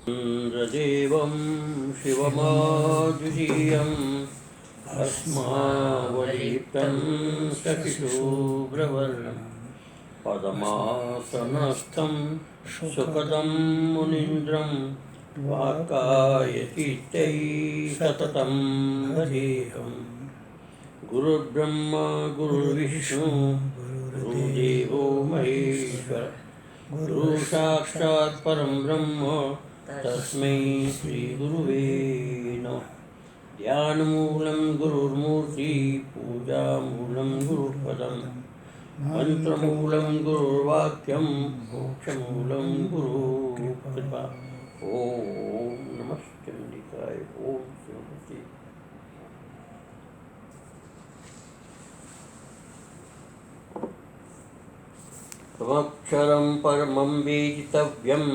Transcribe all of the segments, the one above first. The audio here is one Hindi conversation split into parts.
इंद्रदेवं शिवमाद्वितीयम् अस्मावलिप्तं शशिशुभ्रवर्णं पद्मासनस्थं सुखदं मुनीन्द्रं वाकायतीत्यै सततं भजेऽहम्। गुरुर्ब्रह्मा गुरुर्विष्णु गुरुदेवो महेश्वर गुरुसाक्षात् परं ब्रह्म तस्मै श्रीगुरुवे नमः। ध्यानमूलं गुरुर्मूर्ति पूजामूलं गुरुपदं मंत्रमूलं गुरुर्वाक्यं मोक्षमूलं गुरुकृपा। ओम नमः चंडिकाय। ओम श्रीमती। तमक्षरं परमं वेदितव्यं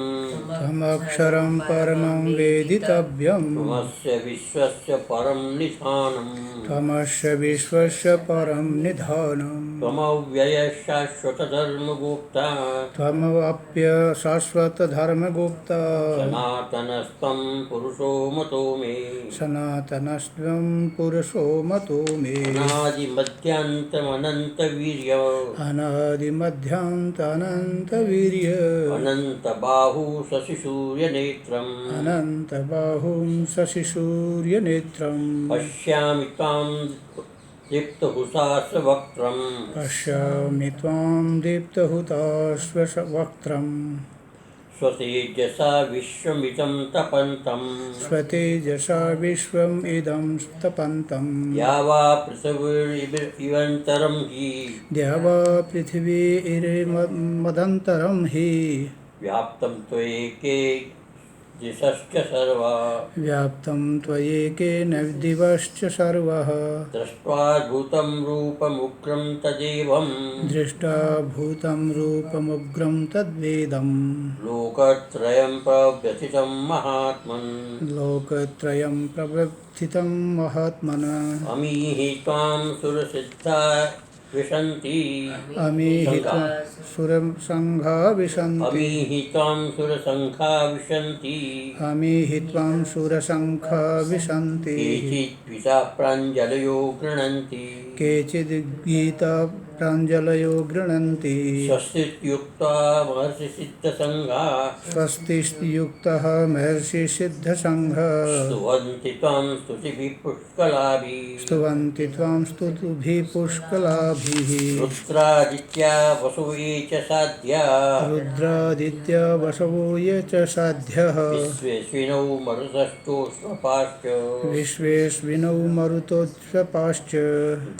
तमक्षरं परमं वेदितव्यं त्वमस्य विश्वस्य परं निधानं त्वमस्य विश्वस्य परं निधानं त्वमव्ययः शाश्वतधर्मगुप्ता त्वमप्य शाश्वतधर्मगुप्ता सनातनस्त्वं पुरुषो मतो मे सनातनस्त्वं पुरुषो मतो मे अनादिमध्यान्तमनन्तवीर्य अनादिमध्यान्तनन्तवीर्य अनन्तबाहु शशिसूर्यनेत्रम् अनन्तबाहुं शशिसूर्यनेत्रं पश्यामि त्वां दीप्तहुताशवक्त्रम् पश्यामि त्वां दीप्तहुताश्ववक्त्रम् स्वतेजसा विश्वमिदं तपन्तम् स्वतेजसा विश्वम् इदं तपन्तम् या वा पृथिवीरिवन्तरं हि द्यावा पृथिवीर्मदन्तरं हि व्याप्तं त्वयैके दिशश्च सर्वा व्याप्तं त्वयैकेन दिवश्च सर्वः दृष्ट्वाद्भुतं रूपमुग्रं तदेवं दृष्टा भूतं रूपमुग्रं तद्वेदम् लोकत्रयं प्रव्यथितं महात्मन् लोकत्रयं प्रवर्तितं महात्मनः अमीहि त्वां सुरसिद्धा विशन्ति अमीहि त्वां सुरसङ्घा विशन्ति अमीहि त्वां सुरसङ्घा विशन्ति अमीहि त्वां सुरसङ्घा विशन्ति केचिद्विषा प्राञ्जलयो गृह्णन्ति केचिद्गीता प्राञ्जलयो गृह्णन्ति स्वस्तियुक्ता महर्षिसिद्धसङ्घा स्वस्तियुक्तः महर्षिसिद्धसङ्घः स्तुवन्ति त्वां स्तुतिभिः पुष्कलाभिः स्तुवन्ति त्वां स्तुतिभिः पुष्कलाभिः रुद्रादित्या वसु ये च साध्या रुद्रादित्या वसवो ये च साध्यः विश्वेश्विनौ मरुतश्चोष्मपाश्च विश्वेश्विनौ मरुतोत्सपाश्च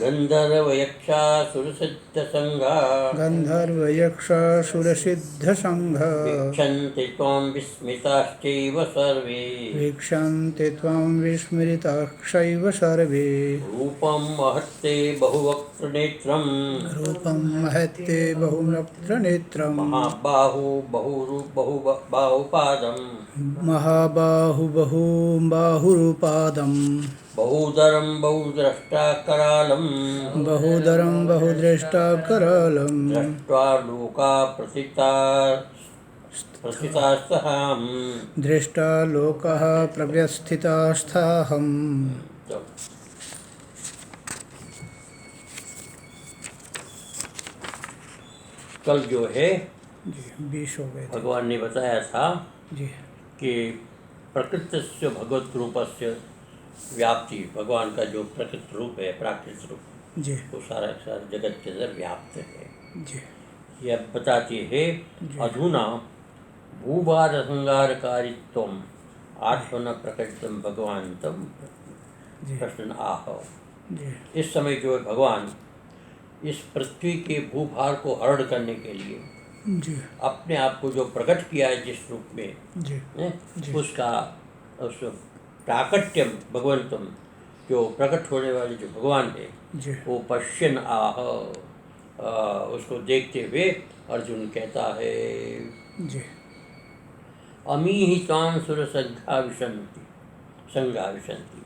गन्धर्वयक्षासुरसिद्धसङ्घा गन्धर्वयक्षासुरसिद्धसङ्घः वीक्षन्ति त्वां विस्मिताश्चैव सर्वे वीक्षन्ते त्वां विस्मृताक्षैव सर्वे रूपं महत्ते बहुवक्त्रनेत्रं रूपं महत्ते बहुवक्त्रनेत्रं महाबाहु बहुबाहुपादं महाबाहु बाहुरूपादं बहुदरं बहुद्रष्टाकरालं बहुदरं बहुदृष्टाकरालं दृष्ट्वा लोका प्रथितास्तहाम्। दृष्टा लोकः प्रव्यस्थितास्थाहम्। कल जो है जी 20 हो गए भगवान ने बताया था जी कि प्रकृतस्य भगवत रूपस्य व्याप्ति, भगवान का जो प्रकृत रूप है, प्राकृत रूप, जी वो सारा सारा जगत के अंदर व्याप्त है। जी यह बताती है अधुना भूभार संहारकारित्वम आत्मन प्रकटितम भगवानतम प्रश्न आह। जी इस समय जो है भगवान इस पृथ्वी के भूभार को हरण करने के लिए जी अपने आप को जो प्रकट किया है जिस रूप में जी उसका उस प्राकट्यम भगवंतम, जो प्रकट होने वाले जो भगवान है जी वो पश्यन आह, उसको देखते हुए अर्जुन कहता है जी अमीहि तां सुरसङ्घा विशन्ति संघा विशन्ति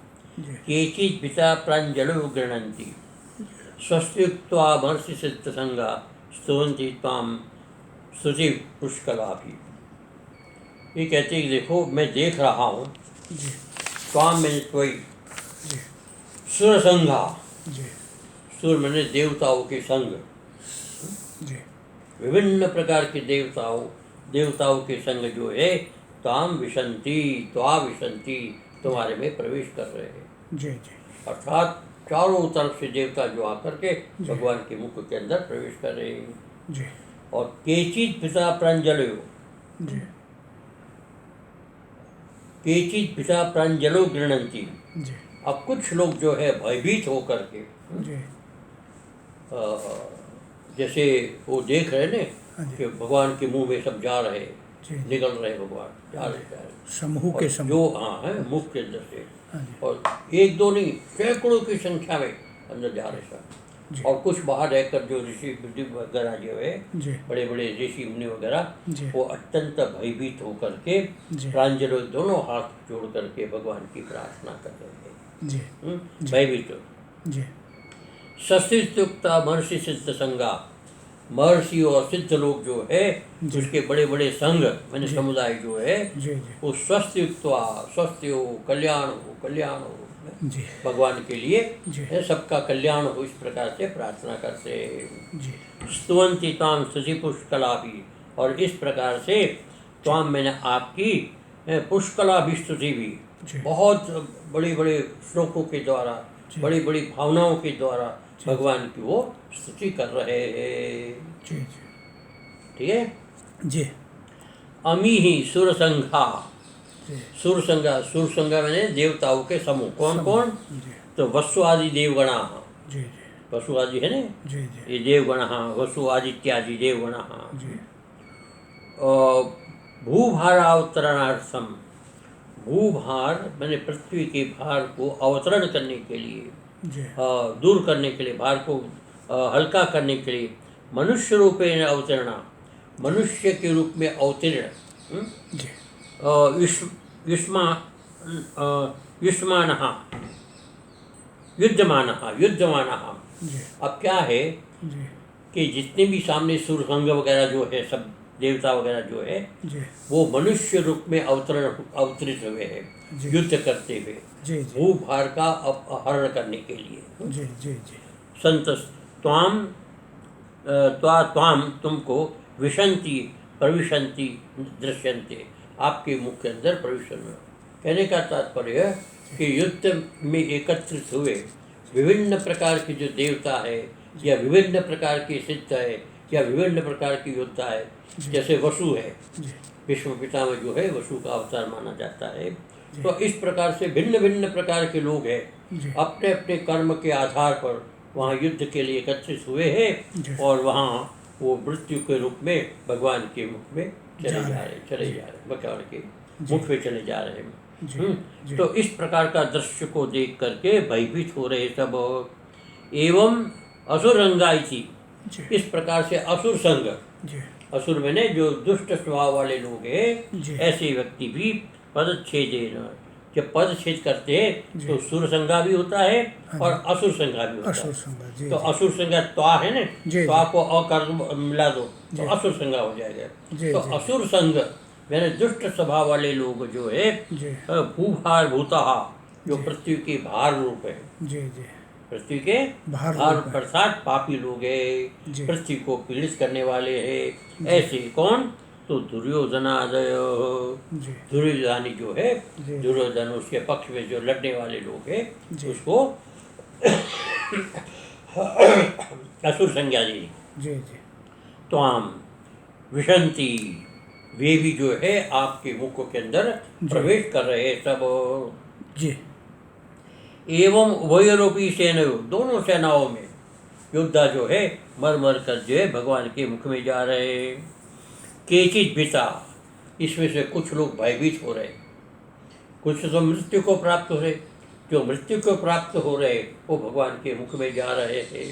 केचित् पिता प्राञ्जलो गृह्णन्ति स्वस्त्युक्त्वा महर्षिसिद्धसङ्घा स्तुवन्ति त्वां स्तुति पुष्कलाभिः। ये कहते हैं कि देखो मैं देख रहा हूँ, जी स्वाम मैंने कोई जी सुर संघा, जी सुर मैंने देवताओं के संग, जी विभिन्न प्रकार के देवताओं के संग जो है ताम विशंति त्वा विशंति, तुम्हारे में प्रवेश कर रहे हैं। जी जी अर्थात चारों तरफ से देवता जो आकर के भगवान के मुख के अंदर प्रवेश कर रहे हैं। जी और केचित पिता प्रांजलो, जी केचित पिता प्रांजलो गृणंती। जी अब कुछ लोग जो है भयभीत होकर के जी जैसे वो देख रहे ने हाँ जी। कि भगवान के मुंह में सब जा रहे, जी निकल रहे भगवान, जा रहे। समूह और के समूह। जो हाँ है मुख के अंदर से, हाँ जी और एक दो नहीं सैकड़ों की संख्या में अंदर जा रहे जी। सब। और कुछ बाहर रहकर जो ऋषि बुद्धि वगैरह जो है, जी बड़े बड़े ऋषि मुनि वगैरह, जी वो अत्यंत भयभीत होकर के जी प्रांजलो दोनों हाथ जोड़ करके भगवान की प्रार्थना कर रहे हैं। जी भयभीत जी सस्तियुक्ता महर्षि सिद्ध संगा, महर्षि और सिद्ध लोग जो है जी। उसके बड़े बड़े संघ मैंने जी। समुदाय जो है जी जी वो स्वस्थयुक्ता, स्वस्थ हो, कल्याण हो जी भगवान के लिए जी। सबका कल्याण हो, इस प्रकार से प्रार्थना करते हैं। जी स्तुवंती ताम स्तुति पुष्कला भी, और इस प्रकार से त्वाम मैंने आपकी पुष्कला भी स्तुति भी जी। बहुत बड़े बड़े श्लोकों के द्वारा, जी। बड़ी बड़ी भावनाओं के द्वारा जी। भगवान की वो स्तुति कर रहे हैं। जी जी ठीक है। जी अमी ही सुरसंघा, जी सुरसंघा मैंने देवताओं के समूह। कौन कौन? जी तो वसु आदि देवगणा, जी वसु आदि है ना, जी जी ये देवगण, वसु आदित्यादि देवगण। जी भूभारावतरणार्थम, भूभार मैंने पृथ्वी के भार को अवतरण करने के लिए, जी दूर करने के लिए, भार को हल्का करने के लिए, मनुष्य रूपेण अवतरणा, मनुष्य के रूप में अवतीर्ण, जी युद्धमानः। जी अब क्या है जी कि जितने भी सामने सुरसंग वगैरह जो है, सब देवता वगैरह जो है, जी वो मनुष्य रूप में अवतरित हुए हैं, जी। युद्ध करते हुए जी जी भूभार का अपहरण करने के लिए। जी जी जी संत त्वाम तुमको विशंति प्रविशंति दृश्यन्ते, आपके मुख के अंदर प्रविशन में। कहने का तात्पर्य है कि युद्ध में एकत्रित हुए विभिन्न प्रकार के जो देवता है, या विभिन्न प्रकार के सिद्ध है, या विभिन्न प्रकार के योद्धा है, जैसे वसु है, जी विश्व पिता में जो है वसु का अवतार माना जाता है। तो इस प्रकार से भिन्न भिन्न प्रकार के लोग हैं, जी अपने अपने कर्म के आधार पर वहाँ युद्ध के लिए एकत्रित हुए जी। हैं, और वहाँ वो मृत्यु के रूप में भगवान के मुख में चले जा रहे, भगवान के मुख में चले जा रहे हैं। जी तो इस प्रकार का दृश्य को देख करके भयभीत हो रहे सब। एवं असुरंगाई थी, जी इस प्रकार से असुर संग, जी असुर मैंने जो दुष्ट स्वभाव वाले लोग हैं, जी। ऐसे व्यक्ति भी पदच्छेदेन, जब पदच्छेद करते हैं जी। तो सुर संज्ञा भी होता है हाँ और असुर संज्ञा भी होता असुर है। संज्ञा, जी तो जी असुर संज्ञा त्वा है ना, जी। त्वा को अ कर मिला दो जी। तो असुर संज्ञा हो जाएगा। जी, तो जी। असुर संग यानी दुष्ट स्वभाव वाले लोग जो है, जी भूभार भूता, जो जी। पृथ्वी के भार रूप है, जी जी पृथ्वी के भार भार रूप है। अर्थात पापी लोग जी। है, पृथ्वी को पीड़ित करने वाले हैं। ऐसे कौन? तो दुर्योधनादय, जी दुर्योधनी जो है, जी। दुर्योधन उसके पक्ष में जो लड़ने वाले लोग हैं, जी। उसको असुर संज्ञा दी। जी जी त्वाम विशंति, वे भी जो है आपके मुख के अंदर जी। प्रवेश कर रहे हैं सब। जी एवं उभयोरपी सेनयोः, दोनों सेनाओं में योद्धा जो है मर मर कर जो है भगवान के मुख में जा रहे हैं। केचित भीता, इसमें से कुछ लोग भयभीत हो रहे, कुछ तो मृत्यु को प्राप्त हो रहे, जो मृत्यु को प्राप्त हो रहे वो भगवान के मुख में जा रहे हैं,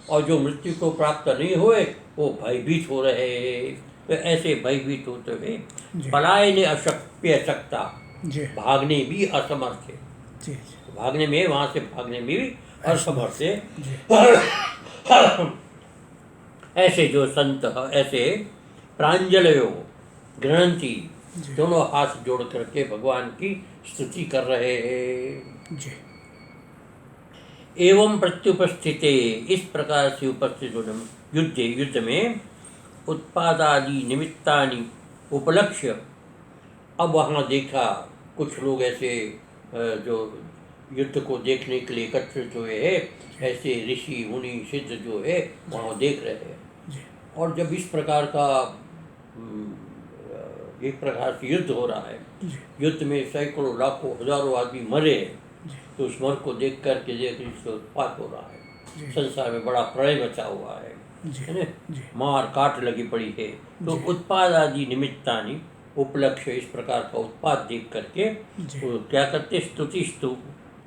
और जो मृत्यु को प्राप्त नहीं हुए वो भयभीत हो रहे हैं। तो ऐसे भयभीत होते हुए जी। पलायने अशक्ता, जी भागने भी असमर्थ है, जी जी भागने में, वहाँ से भागने में भी असमर्थ है। जी ऐसे जो संत ऐसे प्रांजलयो गृहंती, जी। दोनों हाथ जोड़ करके भगवान की स्तुति कर रहे हैं। जी। एवं प्रत्युपस्थिते, इस प्रकार से उपस्थित होने युद्ध में उत्पादादि निमित्तानि उपलक्ष्य। अब वहाँ देखा कुछ लोग ऐसे जो युद्ध को देखने के लिए एकत्रित हुए हैं, ऐसे ऋषि मुनि सिद्ध जो है वहाँ देख रहे हैं। जी। और जब इस प्रकार का एक प्रकार से युद्ध हो रहा है, जी। युद्ध में सैकड़ों लाखों हजारों आदमी मरे हैं, जी। तो उस मर को देख करके देख इससे उत्पात हो रहा है, जी। संसार में बड़ा प्रलय मचा हुआ है जी। ना, जी। मार काट लगी पड़ी है। तो जी। उत्पाद आदि निमित्तानि उपलक्ष्य, इस प्रकार का उत्पाद देख करके जी। वो क्या करते, स्तुति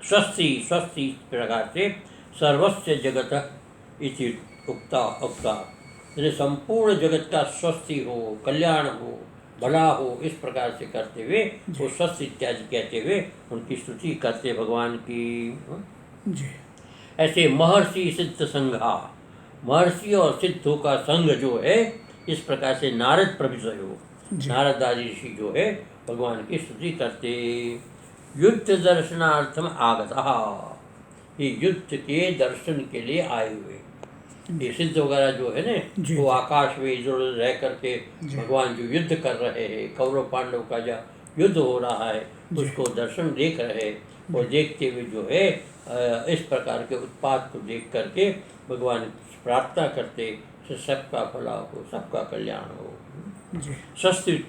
स्वस्ति स्वस्ति, इस प्रकार से सर्वस्य जगत इति उक्ता उक्ता, यानी संपूर्ण जगत का स्वस्ति हो, कल्याण हो, भला हो, इस प्रकार से करते हुए वो स्वस्ति इत्यादि कहते हुए उनकी स्तुति करते भगवान की। जी। ऐसे महर्षि सिद्ध संघा, महर्षि और सिद्धों का संघ जो है, इस प्रकार से नारद प्रभृतयो, जी। नारद आदि ऋषि जो है भगवान की स्तुति करते। युद्ध दर्शनार्थम आगता, ये युद्ध के दर्शन के लिए आए हुए ये सिद्ध वगैरह जो है जी। ना, वो आकाश में इधर उधर रह करके जी। भगवान जो युद्ध कर रहे हैं, कौरव पांडव का जो युद्ध हो रहा है जी। उसको दर्शन देख रहे हैं। और देखते हुए जो है इस प्रकार के उत्पाद को देख करके भगवान की प्रार्थना करते, सबका भला हो, सबका कल्याण हो। जी। स्वस्ति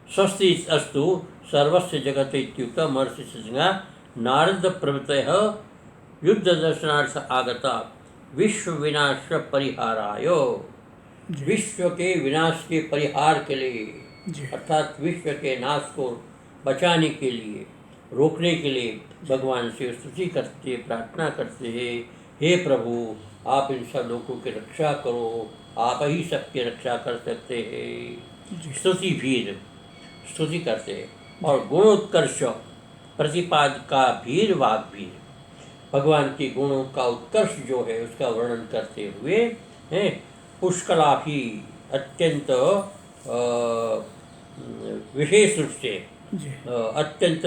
स्वस्ति अस्तु सर्वस्य जगत इत्युक्त महर्षि सिद्धा नारद प्रभृतयः युद्ध दर्शनार्थ आगता विश्व विनाश परिहाराय, जी। विश्व के विनाश के परिहार के लिए, जी। अर्थात विश्व के नाश को बचाने के लिए, रोकने के लिए भगवान से स्तुति करते, प्रार्थना करते हैं, हे प्रभु आप इन सब लोगों की रक्षा करो, आप ही सबकी रक्षा कर सकते हैं। जी। स्तुति भीर, स्तुति करते हैं। और गुणोत्कर्ष प्रतिपादका भीर वाग भीर, भगवान के गुणों का उत्कर्ष जो है उसका वर्णन करते हुए हैं, पुष्कला भी अत्यंत विशेष रूप से जी। अत्यंत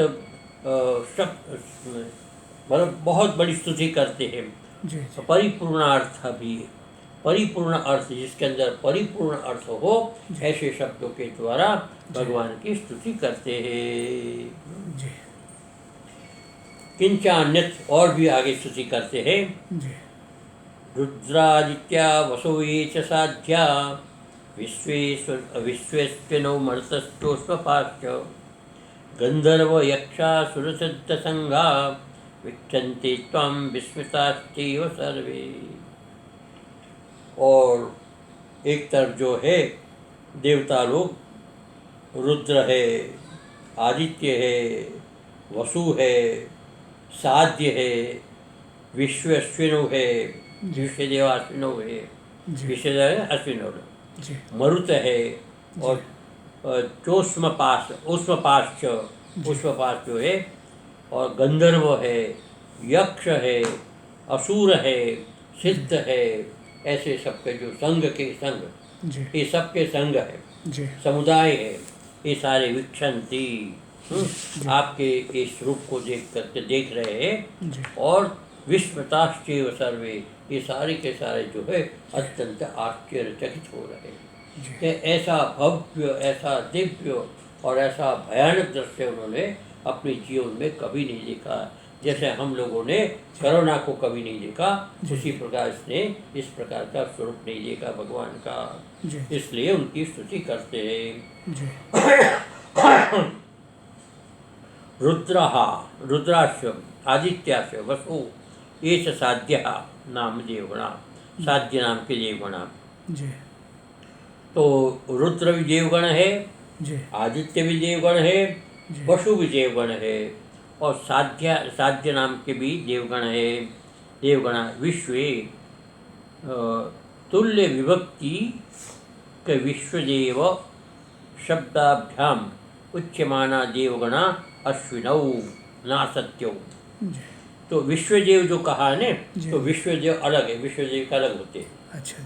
मतलब बहुत बड़ी स्तुति करते हैं। जी। परिपूर्णार्थ भी, परिपूर्ण अर्थ, जिसके अंदर परिपूर्ण अर्थ हो, ऐसे शब्दों के द्वारा भगवान की स्तुति करते हैं। जी। किंचान्यत, और भी आगे स्तुति करते हैं। जी। रुद्रादित्या वसो ये च साध्या विश्वेस्विनो मर्तस्थोष्पाश्च गंधर्व यक्षा सुरसिद्ध संघा विक्षन्ते त्वं विस्मिताश्चैव सर्वे। और एक तरफ जो है देवता लोग, रुद्र है, आदित्य है, वसु है, साध्य है, विश्वेश्विनो है, विश्वदेव अश्विनो है, विश्वदेव अश्विनो, मरुत है, और चोष्मपाश, उष्मपाश जो है, और गंधर्व है, यक्ष है, असुर है, सिद्ध है, ऐसे सबके जो संघ के संघ, ये सबके संघ है, समुदाय है, ये सारे विक्षंती आपके इस रूप को देख रहे हैं। और विस्मताश्चैव सर्वे, ये सारे के सारे जो है अत्यंत आश्चर्यचकित हो रहे हैं कि ऐसा भव्य, ऐसा दिव्य और ऐसा भयानक दृश्य उन्होंने अपने जीवन में कभी नहीं देखा। जैसे हम लोगों ने कोरोना को कभी नहीं देखा, उसी प्रकार इसने इस प्रकार का स्वरूप नहीं देखा भगवान का, इसलिए उनकी स्तुति करते हैं। रुद्राक्ष आदित्याश वसु ये साध्य नाम देवगणा, साध्य नाम के देवगणा। तो रुद्र भी देवगण है, आदित्य भी देवगण है, वसु भी देवगण है, और साध्य नाम के भी देवगण है। देवगणा विश्वे तुल्य विभक्ति के विश्वदेव शब्दाभ्याम उच्यमाना देवगणा अश्विनौ नासत्यौ। तो विश्वदेव जो कहा है ना, तो विश्वदेव अलग है, विश्वदेव का अलग होते हैं। अच्छा,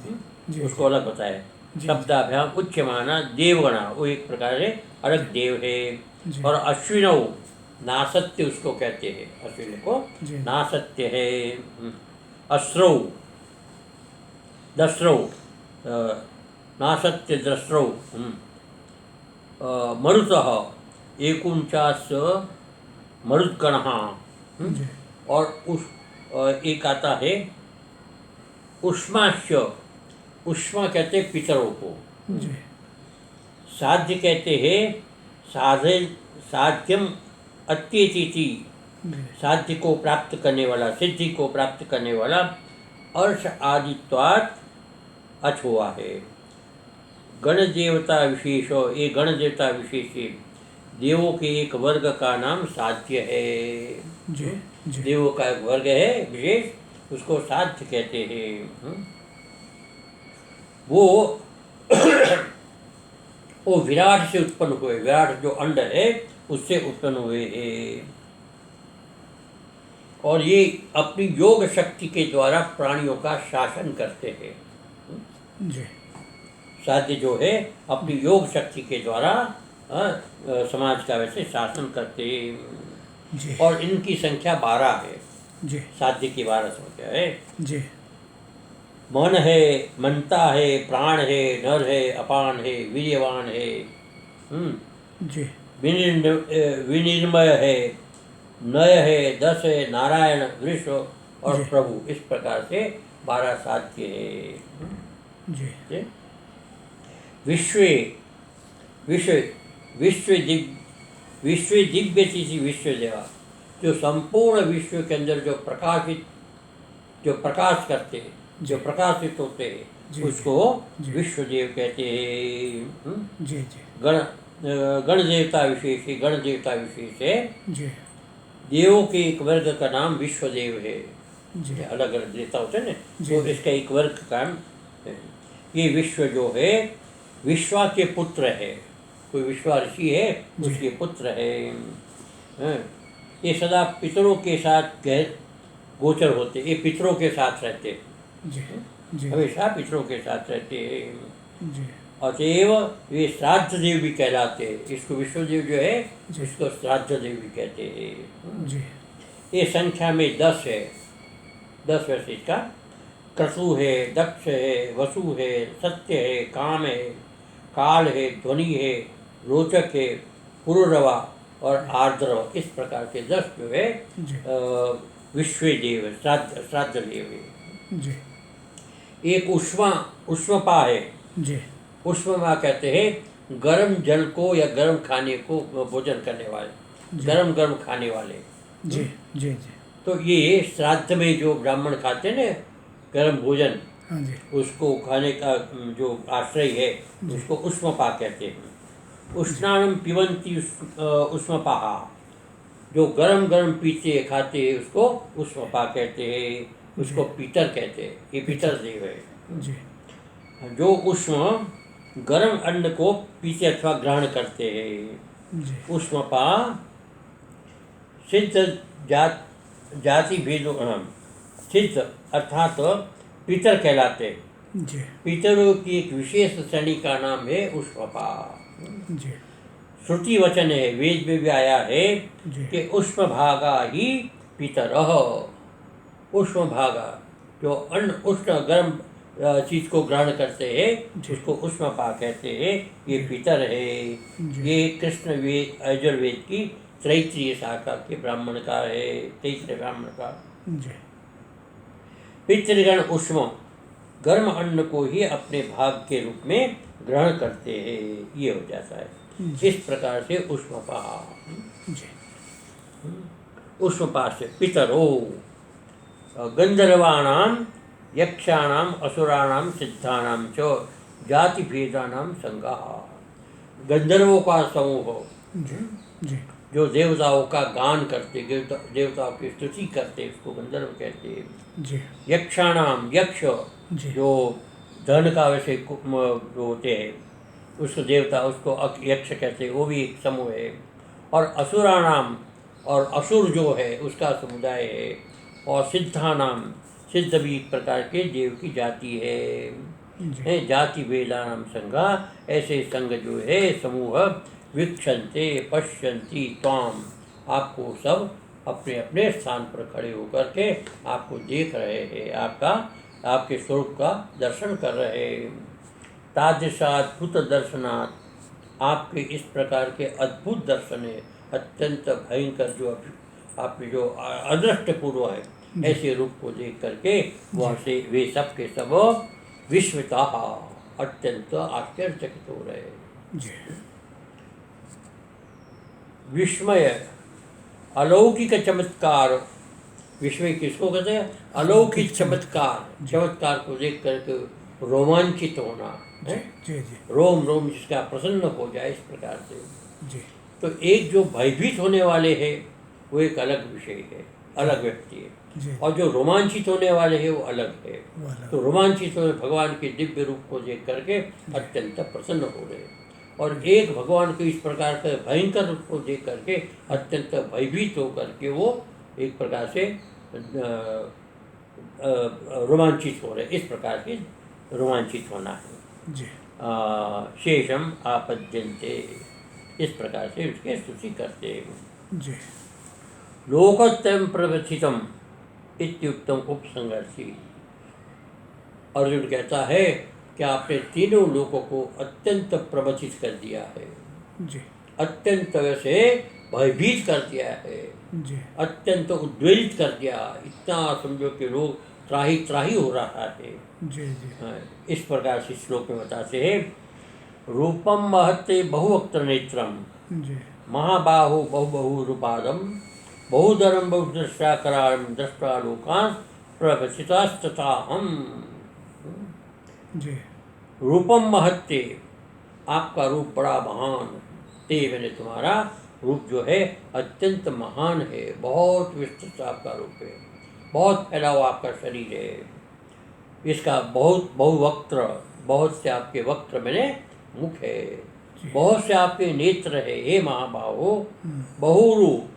उसको अलग बताया। जी। शब्दाभ्याम उच्यमाना देवगणा, वो एक प्रकार से अलग देव है। जी। और अश्विनौ, नासत्य उसको कहते हैं, अश्विन को जी। नासत्य है। अस्रौ, दस्रौ, नासत्य दस्रौ। मरुतः, एकुंचास मरुद्गणः। जी। और उस एक आता है उष्माश्य, उष्मा कहते हैं पितरों को। जी। साध्य कहते हैं साधे, साध्यम अत्येति, जी। साध्य को प्राप्त करने वाला, सिद्धि को प्राप्त करने वाला। अर्ष आदित्वात् अच हुआ है। गण देवता विशेष, ये गण देवता विशेष है। देवों के एक वर्ग का नाम साध्य है। जी। जी। देवों का एक वर्ग है विशेष, उसको साध्य कहते हैं। वो वो विराट से उत्पन्न हुए, विराट जो अंड है उससे उत्पन्न हुए हैं। और ये अपनी योग शक्ति के द्वारा प्राणियों का शासन करते हैं। जी। साध्य जो है अपनी योग शक्ति के द्वारा समाज का वैसे शासन करते हैं। जी। और इनकी संख्या 12 है। जी। साध्य की 12 संख्या है। जी। मन है, मनता है, प्राण है, नर है, अपान है, वीर्यवान है, जी। विनिर्मय है, नय है, दस है, नारायण, वृष और जी। प्रभु। इस प्रकार से 12 साध्य है। जी। विश्व विश्व विश्व दिव्य चीज विश्व देवा, जो संपूर्ण विश्व के अंदर जो प्रकाशित, जो प्रकाश करते हैं, जो प्रकाशित होते हैं, जी। उसको जी। विश्वदेव कहते हैं। जी। जी। गण देवता विशेष है, गण देवता विशेष है। जी। देवों के एक वर्ग का नाम विश्वदेव है। जी। अलग अलग देवता होते हैं ना, जी। तो इसका एक वर्ग का नाम है। ये विश्व जो है विश्वा के पुत्र है। कोई विश्वा ऋषि है, जी। उसके पुत्र है। ये सदा पितरों के साथ गोचर होते, ये पितरों के साथ रहते, जी। जी। हमेशा पितरों के साथ रहते हैं। जी। अतएव वे श्राद्ध देव भी कहलाते हैं। इसको विश्वदेव जो है जी। इसको श्राद्ध देव भी कहते हैं। जी। ये संख्या में 10 है। 10 वैसे इसका क्रतु है, दक्ष है, वसु है, सत्य है, काम है, काल है, ध्वनि है, रोचक है, पुरुरवा और आर्द्रव। इस प्रकार के 10 जो है जी। विश्व देव है, श्राद्ध देव है। जी। एक उष्मपा है। जी। उष्मपा कहते हैं गर्म जल को या गर्म खाने को भोजन करने वाले, गर्म गर्म खाने वाले। जी। जी। जी। तो ये श्राद्ध में जो ब्राह्मण खाते हैं ना गर्म भोजन, हाँ जी। उसको खाने का जो आश्रय है उसको उष्मपा कहते हैं। उष्णानम पिबंती उष्मपाहा, जो गरम गरम पीते खाते हैं उसको उष्मपा कहते हैं। उसको पीतर कहते हैं। ये पीतर देव है। जी। जो उष्म गरम अन्न को पीते अथवा ग्रहण करते हैं। जी। उष्मपा सिद्ध जाति भेद, सिद्ध अर्थात पितर कहलाते हैं। जी। पितरों की एक विशेष श्रेणी का नाम है उष्मपा। जी। श्रुति वचन है, वेद में भी आया है जी। कि उष्म भागा ही पितरः। उष्म भागा जो अन्न उष्ण गर्म चीज को ग्रहण करते हैं उसको उष्मपा कहते हैं। ये पितर है। ये कृष्ण वेद यजुर्वेद की तैत्तिरीय शाखा के ब्राह्मण का है, तैत्तिरीय ब्राह्मण का। जी। पितृगण उष्म गर्म अन्न को ही अपने भाग के रूप में ग्रहण करते हैं, ये हो जाता है। इस प्रकार से उष्मपा। जी। उष्मपा से पितरो गंधर्वाणाम यक्षाणाम असुराणाम सिद्धानाम च जाति भेदानाम संगाः। गंधर्वों का समूह जी। जी। जो देवताओं का गान करते, देवताओं की स्तुति करते, उसको गंधर्व कहते हैं। जी। यक्षाणाम, यक्ष जी। जो धन का वैसे जो होते हैं उसको देवता, उसको यक्ष कहते हैं, वो भी एक समूह है। और असुराणाम, और असुर जो है उसका समुदाय है। और सिद्धानाम, सिद्ध भी एक प्रकार के देव की जाति है। जी। है जाति वेदानाम संघा, ऐसे संघ जो है समूह वीक्षन्ते पश्यन्ति त्वाम, आपको सब अपने अपने स्थान पर खड़े होकर के आपको देख रहे हैं, आपके स्वरूप का दर्शन कर रहे हैं। तादृशाद्भुत दर्शनात्, आपके इस प्रकार के अद्भुत दर्शन है, अत्यंत भयंकर जो आपके जो अदृष्टपूर्व है, ऐसे रूप को देख करके वहाँ से वे सब के सब विस्मिता, अत्यंत आश्चर्यचकित हो रहे हैं। जी। विस्मय, अलौकिक चमत्कार, विस्मय किसको कहते हैं? अलौकिक चमत्कार, चमत्कार को देख करके रोमांचित होना है, जी जी रोम रोम जिसका प्रसन्न हो जाए, इस प्रकार से। जी तो एक जो भयभीत होने वाले हैं वो एक अलग विषय है, अलग व्यक्ति है, जी। और जो रोमांचित होने वाले हैं वो अलग है। वो अलग। तो रोमांचित हो भगवान के दिव्य रूप को देख करके अत्यंत प्रसन्न हो रहे हैं, और एक भगवान के इस प्रकार के भयंकर रूप को देख करके अत्यंत भयभीत होकर के वो एक प्रकार से रोमांचित हो रहे, इस प्रकार के रोमांचित होना है। जी शेषम आपद्यन्ते, इस प्रकार से उसके स्तुति करते हैं। जी लोकत्रयं प्रवर्तितम इत्युक्तम उपसंगर्षि, अर्जुन कहता है कि आपने तीनों लोगों को अत्यंत प्रवचित कर दिया है, जी अत्यंत वैसे भयभीत कर दिया है, जी अत्यंत उद्वेलित कर दिया, इतना समझो कि लोग त्राही त्राही हो रहा है। जी जी इस प्रकार से श्लोक में बताते हैं, रूपम महत्ते बहुवक्त्र नेत्रम, जी महाबाहो बहुबहुरूपादम, बहुधरम बहुदृष्टा कराम दृष्टा लोकान् प्रवचितास्तथा हम। जी रूपम महत्ते, आपका रूप बड़ा महान, ते मैंने तुम्हारा रूप जो है अत्यंत महान है, बहुत विस्तृत आपका रूप है, बहुत फैला हुआ आपका शरीर है, इसका बहुत बहुवक्त्र, बहुत से आपके वक्त्र मैंने मुख है, बहुत से आपके नेत्र है, हे महाबाहो, बहुरूप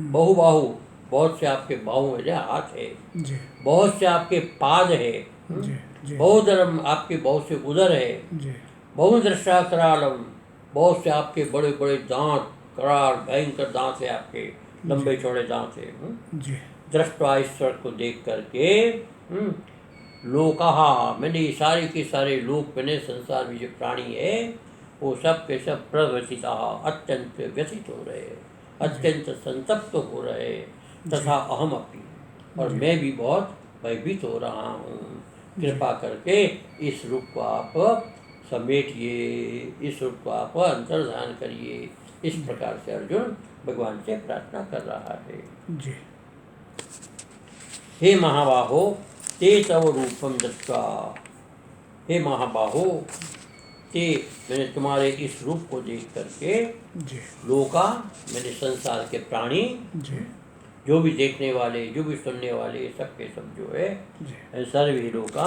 बहुबाहु, बहुत से आपके बाहु मेरे हाथ है, जी बहुत से आपके पाद है, जी जी बहुधरम आपके बहुत से उदर है, जी बहुदृष्टा करालम, बहुत से आपके बड़े बड़े दांत, कराल भयंकर दांत है आपके, लंबे चौड़े दांत है। जी दृष्टा ईश्वर को देख करके लोकहा, मैंने ये सारे के सारे लोक, मैंने संसार में जो प्राणी है वो सब के सब प्रवचिता, अत्यंत व्यथित हो रहे हैं, अत्यंत संतप्त हो रहे हैं, तथा अहम अपनी, और मैं भी बहुत भयभीत हो रहा हूँ। कृपा करके इस रूप को आप समेटिए, इस रूप को आप अंतर्धान करिए, इस प्रकार से अर्जुन भगवान से प्रार्थना कर रहा है। जी हे महाबाहो, ते तव रूपम दृष्ट्वा, हे महाबाहो, ते मैंने तुम्हारे इस रूप को देख करके, जी लोका मैंने संसार के प्राणी, जी जो भी देखने वाले, जो भी सुनने वाले, सब के सब जो है, जी सर्वे लोका,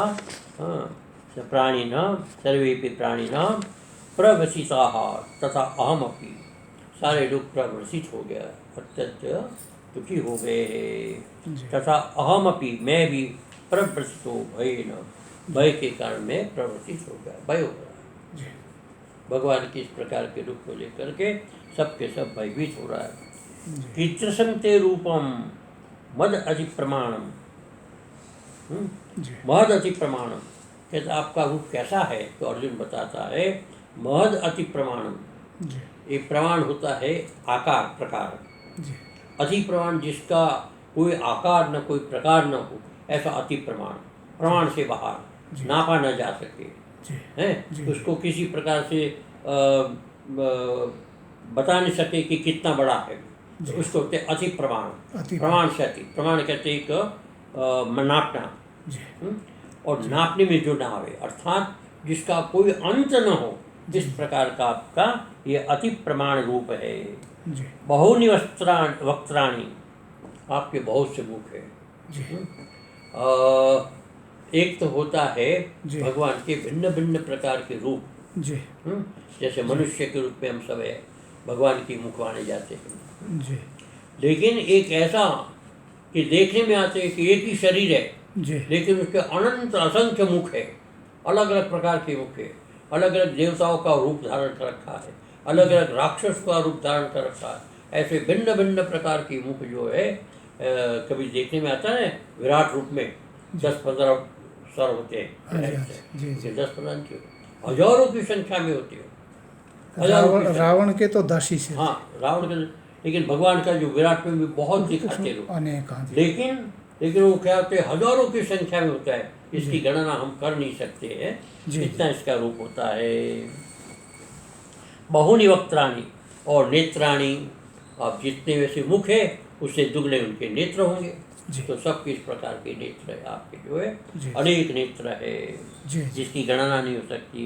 हाँ, प्राणिनां सर्वेपि प्राणिनां प्रवसिताः तथा अहमपि, सारे लोग प्रवसित हो गया, अत्यंत दुखी हो गए, तथा अहमपि मैं भी प्रवसितो भयेन, भय के कारण मैं प्रवसित हो गया, भय हो गया। जी भगवान के इस प्रकार के रूप को लेकर के सबके सब भयभीत हो रहा है। जी कीदृशं ते रूपम मद अति प्रमाणम, जी महद अति प्रमाणम, कहता आपका रूप कैसा है? तो अर्जुन बताता है महद अति प्रमाणम, जी ये प्रमाण होता है आकार प्रकार, जी अति प्रमाण जिसका कोई आकार न कोई प्रकार न हो, ऐसा अति प्रमाण, प्रमाण से बाहर नापा न जा सके, जी हैं, उसको किसी प्रकार से बता नहीं सके कि कितना बड़ा है, तो उसको कहते हैं अति प्रमाण, प्रमाण से अति, प्रमाण कहते एक नापना, और नापने में जो ना आवे, अर्थात जिसका कोई अंत न हो, इस प्रकार का आपका ये अति प्रमाण रूप है। बहुनि वक्त्राणि, आपके बहुत से मुख है। एक तो होता है भगवान के भिन्न भिन्न प्रकार के रूप, जैसे मनुष्य के रूप में हम सब है, भगवान की मुख माने जाते हैं, लेकिन एक ऐसा कि देखने में आते हैं कि एक ही शरीर है, लेकिन उसके अनंत असंख्य मुख है, अलग अलग प्रकार के मुख है, अलग अलग देवताओं का रूप धारण कर रखा है, अलग अलग राक्षस का रूप धारण कर रखा है। ऐसे भिन्न भिन्न प्रकार के मुख जो है कभी देखने में आता है, विराट रूप में 10-15 सर होते हैं, जी 10-15 नहीं, हजारों की संख्या में होते हैं। रावण के तो 10 ही से, हाँ रावण के, लेकिन भगवान का जो विराट में भी बहुत दिखाते लोग, अनेक, लेकिन वो क्या होते हैं, हजारों की संख्या में होता है, इसकी गणना हम कर नहीं सकते हैं, इतना इसका रूप होता है। बहुनि वक्त्राणि, और नेत्राणि, आप जितने वैसे मुख है उससे दुगने उनके नेत्र होंगे। तो सब किस प्रकार के नेत्र है आपके जो है, अनेक नेत्र है जिसकी गणना नहीं हो सकती।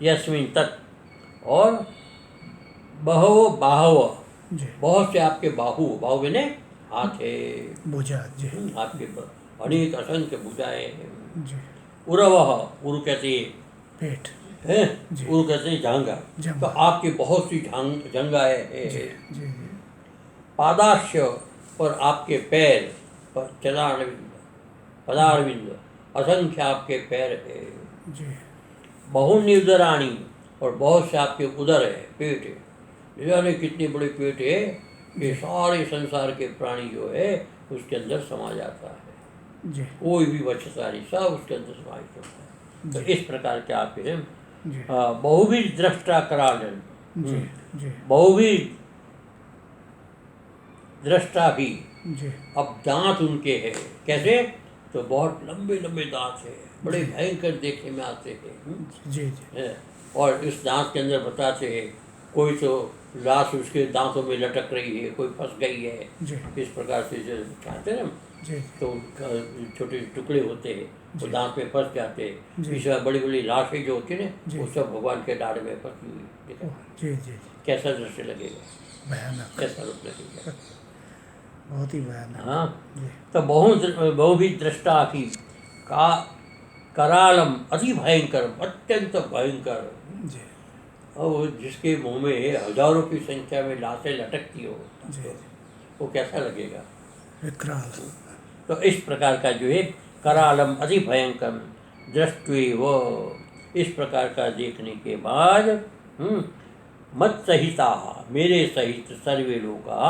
यस्मिन् तत्, और बहवो बाहव, बहुत से आपके बाहु, बाहु ने हाथ है, भुजा, आपके अनेक असंख्य भुजाएं हैं। उरवह, उरु कहते पेट है, उरु कहते जांघा, तो आपकी बहुत सी जंगाएं है। पादाश्य, और आपके पैर, पदारविंद, असंख्य आपके पैर है। बहुनि उदराणि, और बहुत से आपके उदर है, पेट है, जाने कितने बड़े पेट है, ये सारे संसार के प्राणी जो है उसके अंदर समा जाता है, कोई भी बचता नहीं, सब उसके अंदर समाहित होता है। तो इस प्रकार के आपके बहुविध दृष्टा करालन, बहुविध दृष्टा भी। अब दांत उनके हैं, कैसे, तो बहुत लंबे लंबे दांत है, बड़े भयंकर देखने में आते हैं। और इस दांत के अंदर बताते हैं, कोई तो लाश उसके दांतों में लटक रही है, कोई फंस गई है, इस प्रकार से जो कहते हैं ना, तो छोटे टुकड़े होते हैं, वो दांत में फंस जाते हैं। इस बड़ी बड़ी लाशें जो होती है ना, वो सब भगवान के दाढ़ में फंसी हुई, कैसा दृश्य लगेगा, भयानक, कैसा रूप लगेगा, बहुत ही भयानक। हाँ, तो बहुविध दृष्टा की का करालम, अति भयंकर, अत्यंत भयंकर। और जिसके मुंह में हजारों की संख्या में लाशें लटकती हो, तो वो कैसा लगेगा, विकराल। तो इस प्रकार का जो है करालम, अति भयंकर, दृष्टि वो, इस प्रकार का देखने के बाद मत सहिता, मेरे सहित सर्वे लोका,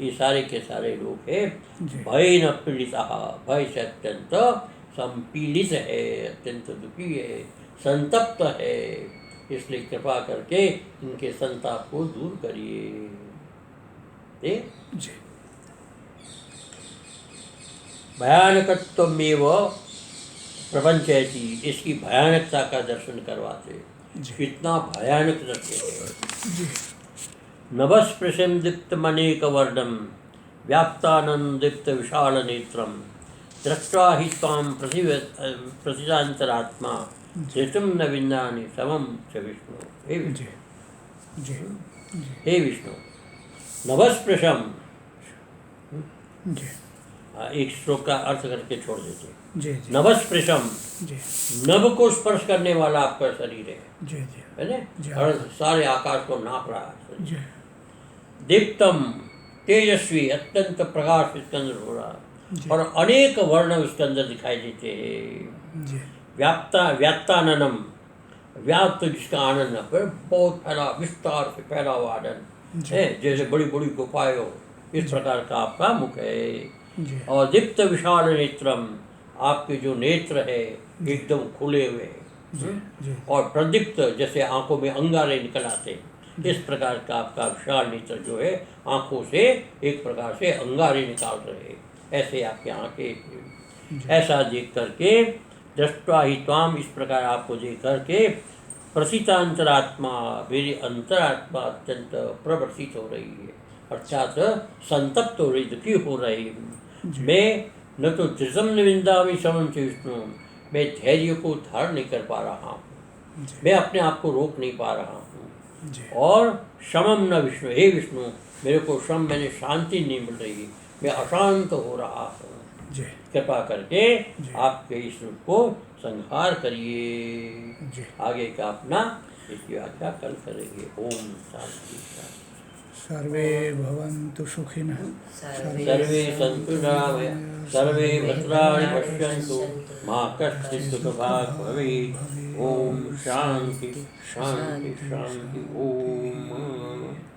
ये सारे के सारे लोग है, भय न पीड़िता, भय से अत्यंत संपीड़ित है, अत्यंत दुखी है, संतप्त है, इसलिए कृपा करके इनके संताप को दूर करिए। भयानकत्वमेव प्रपंचयति, इसकी भयानकता का दर्शन करवाते, कितना भयानक दृश्य है। नभस्पृशं दीप्तमनेकवर्णं, व्याप्तानंदीप्त विशाल नेत्रं, दृष्ट्वा हि त्वां प्रतिशान्तरात्मा, धृतुं न विन्दानि समं च विष्णु। हे विष्णु, नभस्पृशं, एक श्लोक का अर्थ करके छोड़ देते। नभस्पृशम, नभ को स्पर्श करने वाला आपका शरीर है ना, और सारे आकाश को नाप रहा है। दीप्तम, तेजस्वी, अत्यंत प्रकाश इसके अंदर हो रहा, और अनेक वर्ण इसके अंदर दिखाई देते हैं। व्याप्ताननम, व्याप्त जिसका आनंद पर बहुत फैला, विस्तार से फैला हुआ आनंद है, जैसे बड़ी बड़ी गुफाएं हो, इस प्रकार का आपका मुख है। और दीप्त विशाल नेत्रम, आपके जो नेत्र है एकदम खुले हुए, और प्रदीप्त, जैसे आंखों में अंगारे निकल आते, इस प्रकार का आपका विशाल नेत्र जो है, आंखों से एक प्रकार से अंगारे निकाल रहे, ऐसे आपके आंखें। ऐसा देख करके, दृष्ट्वा हि त्वाम, इस प्रकार आपको देख करके, प्रसितांतरात्मा, मेरी अंतरात्मा अत्यंत प्रवर्षित हो रही है, अर्थात संतप्त हो रही, दुखी हो रही। मैं न तो धृतम न विंदामि समं च विष्णु, मैं धैर्य को धारण नहीं कर पा रहा हूँ, मैं अपने आप को रोक नहीं पा रहा हूँ। और शमम न विष्णु, हे विष्णु, मेरे को शम, मैंने शांति नहीं मिल रही, मैं अशांत हो रहा हूँ, कृपा करके आपके इस रूप को संहार करिए। आगे का अपना इसकी व्याख्या कल करेंगे। ओम शांति। सर्वे भवन्तु सुखिनः सर्वे सन्तु निरामयाः सर्वे भद्राणि पश्यन्तु मा कश्चित् दुःखभाग् भवेत्। ओम शांति शांति शांति। ओम